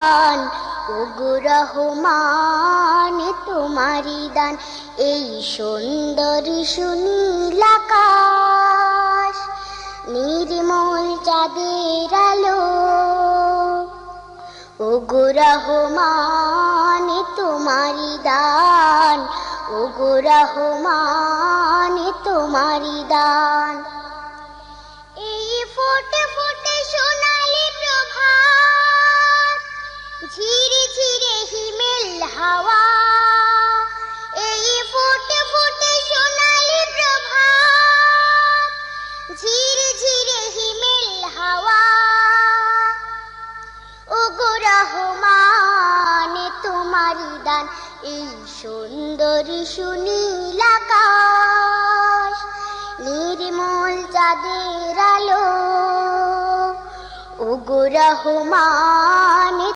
দান ওগো রহমান তোমারি দান এই সুন্দর সুনীল আকাশ নির্মল চাঁদের আলো ওগো রহমান তোমারি দান ওগো রহমান তোমারি দান এই ফোটে ফোটে সোনালি প্রভাত ঝিরে ঝিরে হিমেল হাওয়া এই ফোটে ফোটে সোনালি প্রভাত ঝিরে ঝিরে হিমেল হাওয়া ওগো রহমান তোমারি দান এই সুন্দর সুনীল আকাশ নির্মল চাঁদের আলো ওগো রহমান